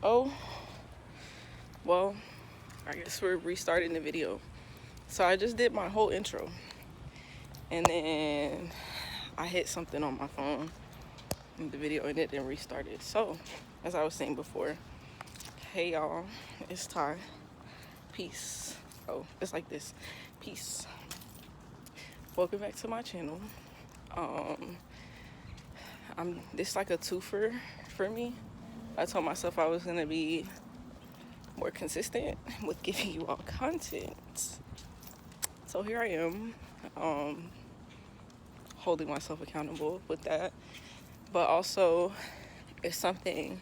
Oh, well, I guess we're restarting the video. So I just did my whole intro, and then I hit something on my phone in the video and it didn't restart it. So, as I was saying before, hey y'all, it's Ty. Peace. Oh, it's like this. Peace. Welcome back to my channel. This like a twofer for me. I told myself I was gonna be more consistent with giving you all content. So here I am, holding myself accountable with that. But also, it's something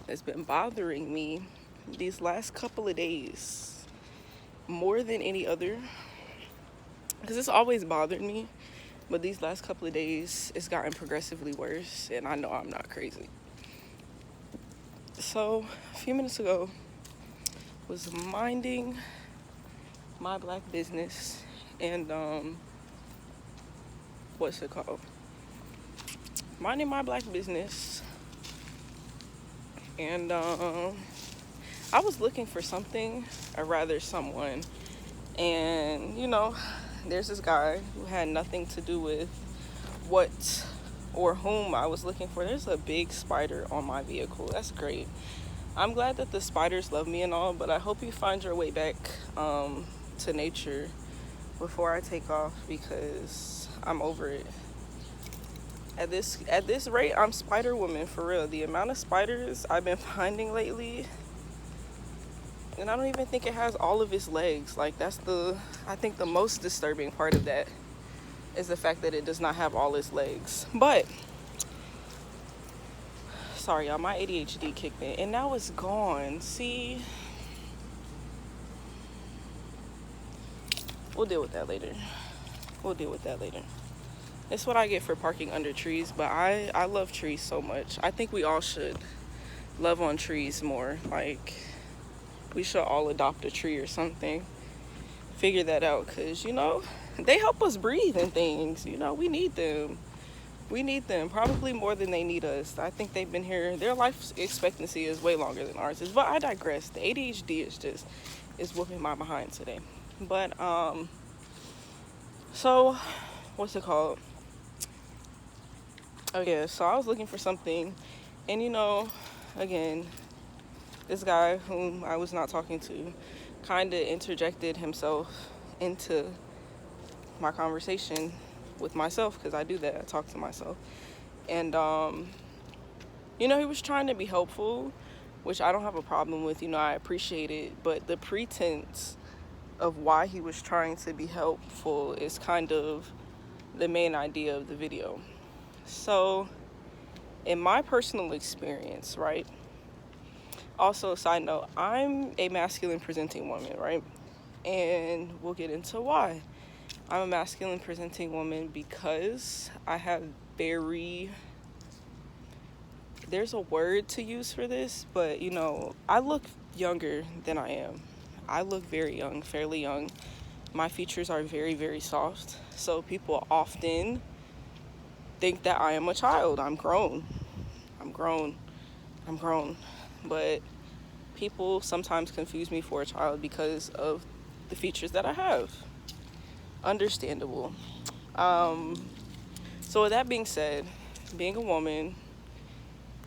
that's been bothering me these last couple of days more than any other. Because it's always bothered me, but these last couple of days, it's gotten progressively worse, and I know I'm not crazy. So, a few minutes ago, was minding my black business, and what's it called? Minding my black business, and I was looking for something, or rather someone, and there's this guy who had nothing to do with what or whom I was looking for. There's a big spider on my vehicle. That's great. I'm glad that the spiders love me and all, but I hope you find your way back to nature before I take off, because I'm over it. At this rate, I'm Spider Woman for real. The amount of spiders I've been finding lately, and I don't even think it has all of its legs. Like, I think the most disturbing part of that is the fact that it does not have all its legs. But sorry y'all, my ADHD kicked in and now it's gone. See, we'll deal with that later. It's what I get for parking under trees, but I love trees so much. I think we all should love on trees more. Like, we should all adopt a tree or something. Figure that out, because they help us breathe and things. We need them. Probably more than they need us. I think they've been here. Their life expectancy is way longer than ours is. But I digress. The ADHD is whooping my behind today. But so what's it called? Oh yeah. So I was looking for something, and again, this guy whom I was not talking to kind of interjected himself into my conversation with myself, because I do that. I talk to myself. And he was trying to be helpful, which I don't have a problem with. I appreciate it, but the pretense of why he was trying to be helpful is kind of the main idea of the video. So in my personal experience, right? Also, side note, I'm a masculine presenting woman, right? And we'll get into why. I'm a masculine presenting woman because I have there's a word to use for this, but I look younger than I am. I look very young, fairly young. My features are very, very soft. So people often think that I am a child. I'm grown. But people sometimes confuse me for a child because of the features that I have. Understandable. So with that being said, being a woman,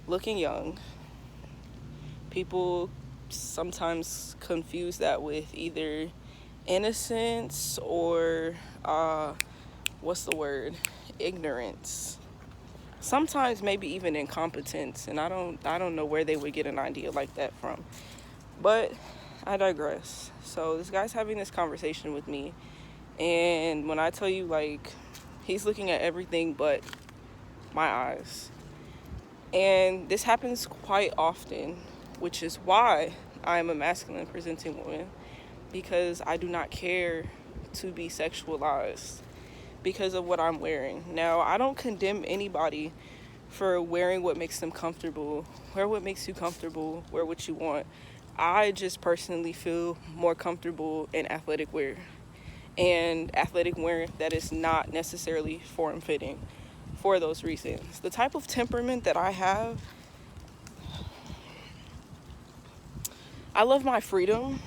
looking young, people sometimes confuse that with either innocence or ignorance. Sometimes maybe even incompetence, and I don't know where they would get an idea like that from. But I digress. So this guy's having this conversation with me, and when I tell you, like, he's looking at everything but my eyes. And this happens quite often, which is why I'm a masculine presenting woman, because I do not care to be sexualized because of what I'm wearing. Now, I don't condemn anybody for wearing what makes them comfortable. Wear what makes you comfortable. Wear what you want. I just personally feel more comfortable in athletic wear, and athletic wear that is not necessarily form-fitting for those reasons. The type of temperament that I have, I love my freedom.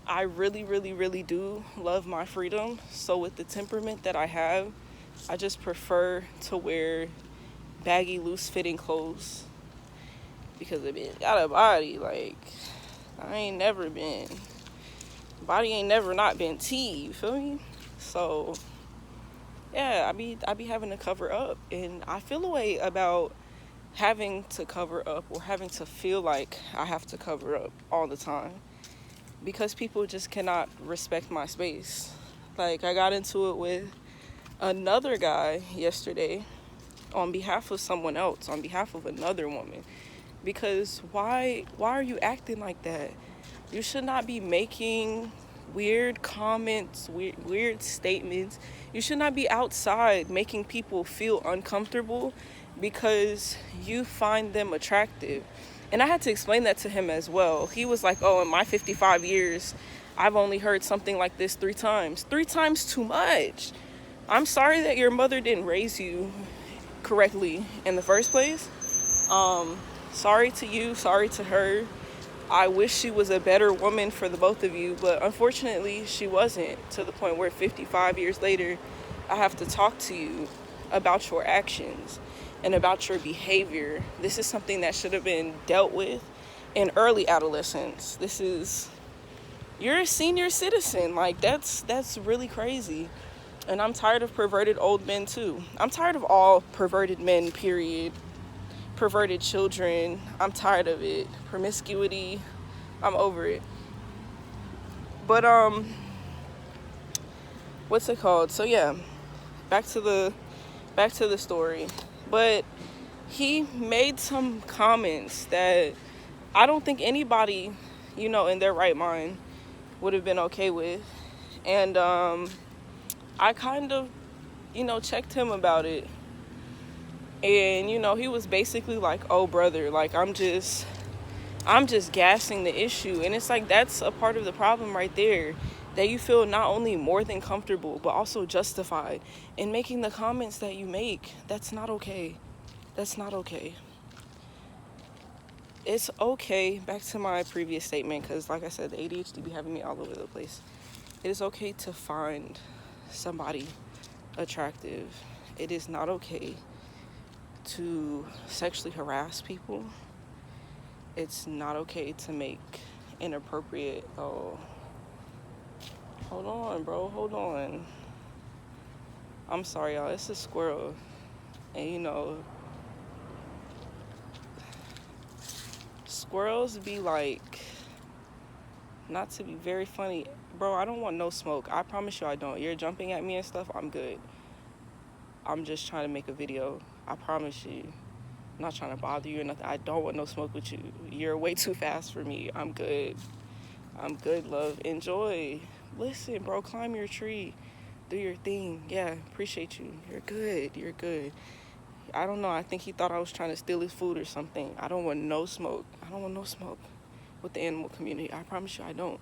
I really, really, really do love my freedom. So with the temperament that I have, I just prefer to wear baggy, loose-fitting clothes. Because if it got a body, like, I ain't never been. Body ain't never not been T, you feel me? So, yeah, I be having to cover up. And I feel a way about having to cover up or having to feel like I have to cover up all the time. Because people just cannot respect my space. Like, I got into it with another guy yesterday on behalf of someone else, on behalf of another woman. Because why are you acting like that? You should not be making weird comments, weird statements. You should not be outside making people feel uncomfortable because you find them attractive. And I had to explain that to him as well. He was like, oh, in my 55 years, I've only heard something like this 3 times. 3 times too much. I'm sorry that your mother didn't raise you correctly in the first place. Sorry to you, sorry to her. I wish she was a better woman for the both of you, but unfortunately she wasn't, to the point where 55 years later, I have to talk to you about your actions and about your behavior. This is something that should have been dealt with in early adolescence. You're a senior citizen. Like, that's really crazy. And I'm tired of perverted old men too. I'm tired of all perverted men, period. Perverted children. I'm tired of it. Promiscuity. I'm over it. But what's it called? So yeah, back to the story. But he made some comments that I don't think anybody, in their right mind would have been okay with. And I kind of, checked him about it. And, he was basically like, oh, brother, like, I'm just gassing the issue. And it's like, that's a part of the problem right there, that you feel not only more than comfortable, but also justified in making the comments that you make. That's not okay. That's not okay. It's okay, back to my previous statement, because like I said, the ADHD be having me all over the place. It is okay to find somebody attractive. It is not okay to sexually harass people. It's not okay to make inappropriate, hold on, bro, hold on. I'm sorry, y'all, it's a squirrel. And squirrels be like, not to be very funny, bro, I don't want no smoke. I promise you I don't. You're jumping at me and stuff, I'm good. I'm just trying to make a video. I promise you. I'm not trying to bother you or nothing. I don't want no smoke with you. You're way too fast for me. I'm good. I'm good, love. Enjoy. Listen, bro, climb your tree. Do your thing. Yeah, appreciate you. You're good. You're good. I don't know. I think he thought I was trying to steal his food or something. I don't want no smoke. I don't want no smoke with the animal community. I promise you I don't.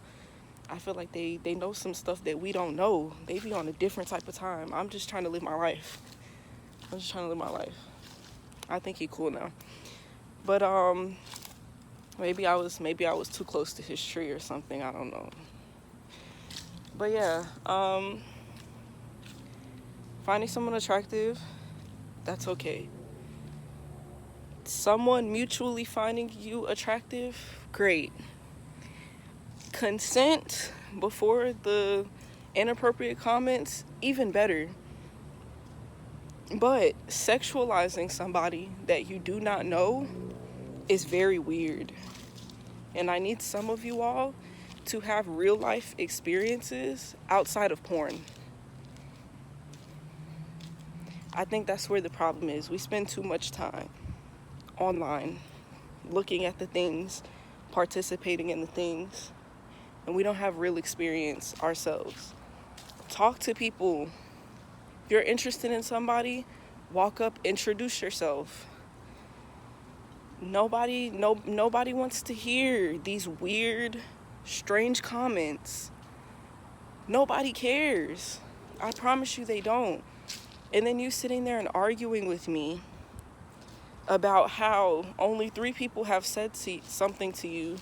I feel like they know some stuff that we don't know. They be on a different type of time. I'm just trying to live my life. I think he cool now. But maybe I was too close to his tree or something. I don't know. But yeah, finding someone attractive, that's okay. Someone mutually finding you attractive, great. Consent before the inappropriate comments, even better. But sexualizing somebody that you do not know is very weird. And I need some of you all to have real life experiences outside of porn. I think that's where the problem is. We spend too much time online looking at the things, participating in the things, and we don't have real experience ourselves. Talk to people. If you're interested in somebody, walk up, introduce yourself. Nobody wants to hear these weird, strange comments. Nobody cares. I promise you they don't. And then you sitting there and arguing with me about how only 3 people have said something to you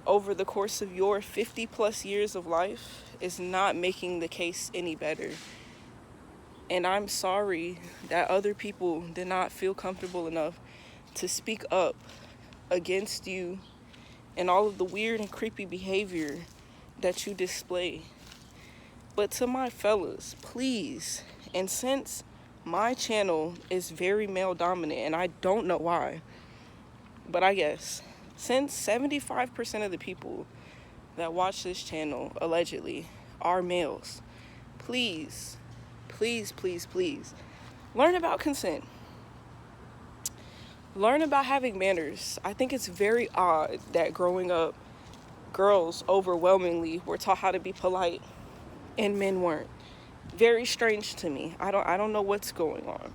over the course of your 50 plus years of life is not making the case any better. And I'm sorry that other people did not feel comfortable enough to speak up against you and all of the weird and creepy behavior that you display. But to my fellas, please, and since my channel is very male dominant, and I don't know why, but I guess, since 75% of the people that watch this channel, allegedly, are males, please, please, please, please, learn about consent. Learn about having manners. I think it's very odd that growing up, girls overwhelmingly were taught how to be polite and men weren't. Very strange to me. I don't know what's going on.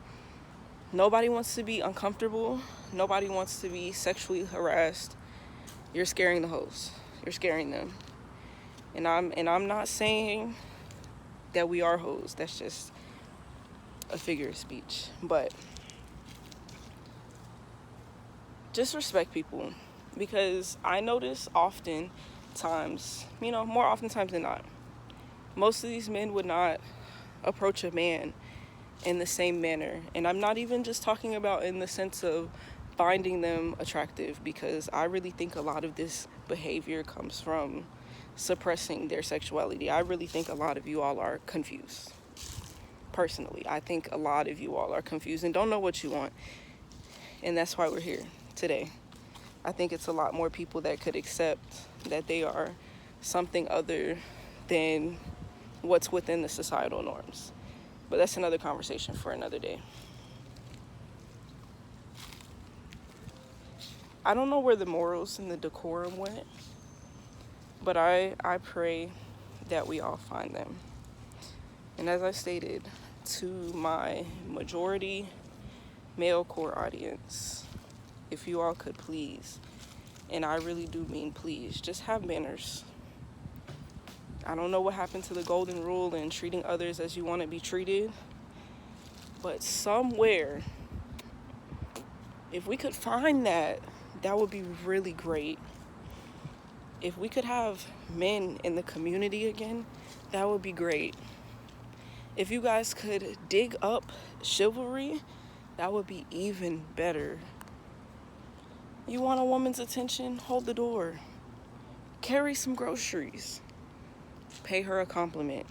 Nobody wants to be uncomfortable. Nobody wants to be sexually harassed. You're scaring the hoes. You're scaring them. And I'm not saying that we are hoes. That's just a figure of speech. But just respect people, because I notice oftentimes, more oftentimes than not, most of these men would not approach a man in the same manner. And I'm not even just talking about in the sense of finding them attractive, because I really think a lot of this behavior comes from suppressing their sexuality. I really think a lot of you all are confused. Personally, I think a lot of you all are confused and don't know what you want. And that's why we're here today. I think it's a lot more people that could accept that they are something other than what's within the societal norms. But that's another conversation for another day. I don't know where the morals and the decorum went, but I pray that we all find them. And as I stated, to my majority male core audience, if you all could please, and I really do mean please, just have manners. I don't know what happened to the golden rule and treating others as you want to be treated, but somewhere, if we could find that, that would be really great. If we could have men in the community again, that would be great. If you guys could dig up chivalry, that would be even better. You want a woman's attention? Hold the door. Carry some groceries. Pay her a compliment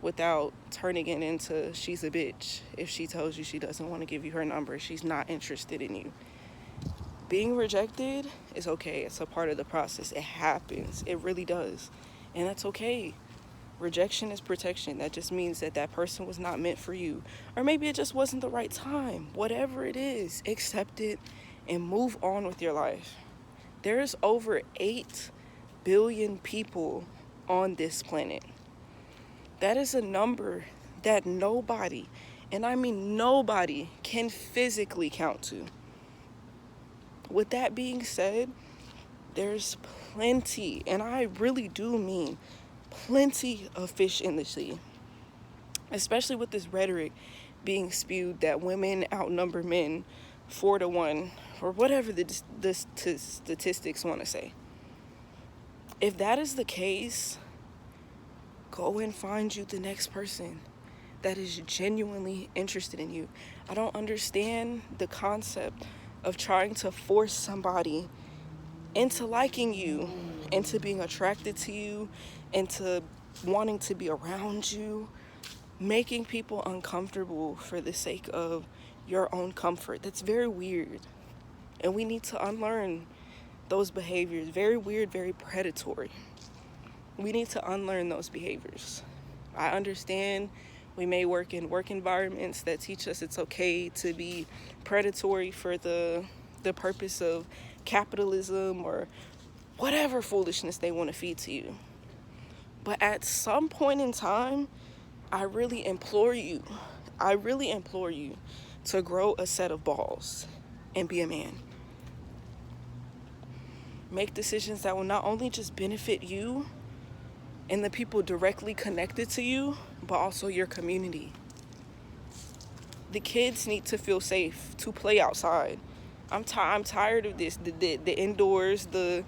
without turning it into she's a bitch. If she tells you she doesn't want to give you her number, she's not interested in you. Being rejected is okay. It's a part of the process. It happens. It really does. And that's okay. Rejection is protection. That just means that that person was not meant for you. Or maybe it just wasn't the right time. Whatever it is, accept it and move on with your life. There's over 8 billion people on this planet. That is a number that nobody, and I mean nobody, can physically count to. With that being said, there's plenty, and I really do mean plenty of fish in the sea, especially with this rhetoric being spewed that women outnumber men 4-1, or whatever the statistics want to say. If that is the case, go and find you the next person that is genuinely interested in you. I don't understand the concept of trying to force somebody into liking you, into being attracted to you, into wanting to be around you, making people uncomfortable for the sake of your own comfort. That's very weird. And we need to unlearn those behaviors. Very weird, very predatory. We need to unlearn those behaviors. I understand we may work in work environments that teach us it's okay to be predatory for the purpose of capitalism or whatever foolishness they want to feed to you. But at some point in time, I really implore you to grow a set of balls and be a man. Make decisions that will not only just benefit you and the people directly connected to you, but also your community. The kids need to feel safe to play outside. I'm tired of this. The indoors, the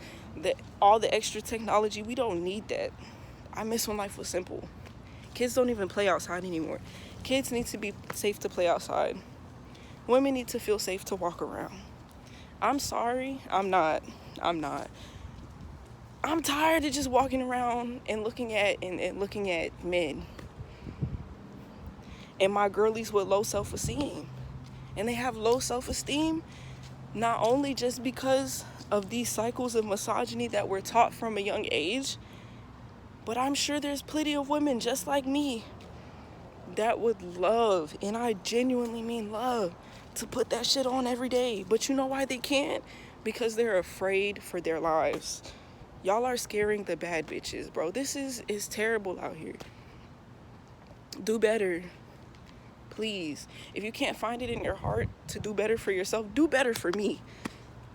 all the extra technology. We don't need that. I miss when life was simple. Kids don't even play outside anymore. Kids need to be safe to play outside. Women need to feel safe to walk around. I'm sorry. I'm not. I'm tired of just walking around and looking at men and my girlies with low self-esteem. And they have low self-esteem not only just because of these cycles of misogyny that we're taught from a young age, but I'm sure there's plenty of women just like me that would love, and I genuinely mean love, to put that shit on every day. But you know why they can't? Because they're afraid for their lives. Y'all are scaring the bad bitches, bro. This is terrible out here. Do better. Please. If you can't find it in your heart to do better for yourself, do better for me.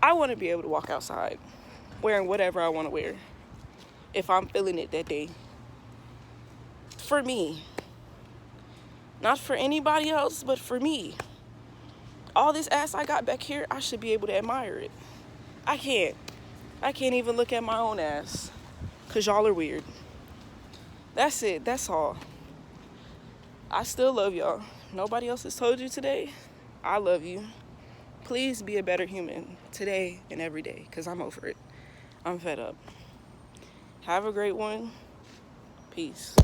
I want to be able to walk outside wearing whatever I want to wear if I'm feeling it that day. For me. Not for anybody else, but for me. All this ass I got back here, I should be able to admire it. I can't even look at my own ass because y'all are weird. That's it. That's all. I still love y'all. Nobody else has told you today. I love you. Please be a better human today and every day because I'm over it. I'm fed up. Have a great one. Peace.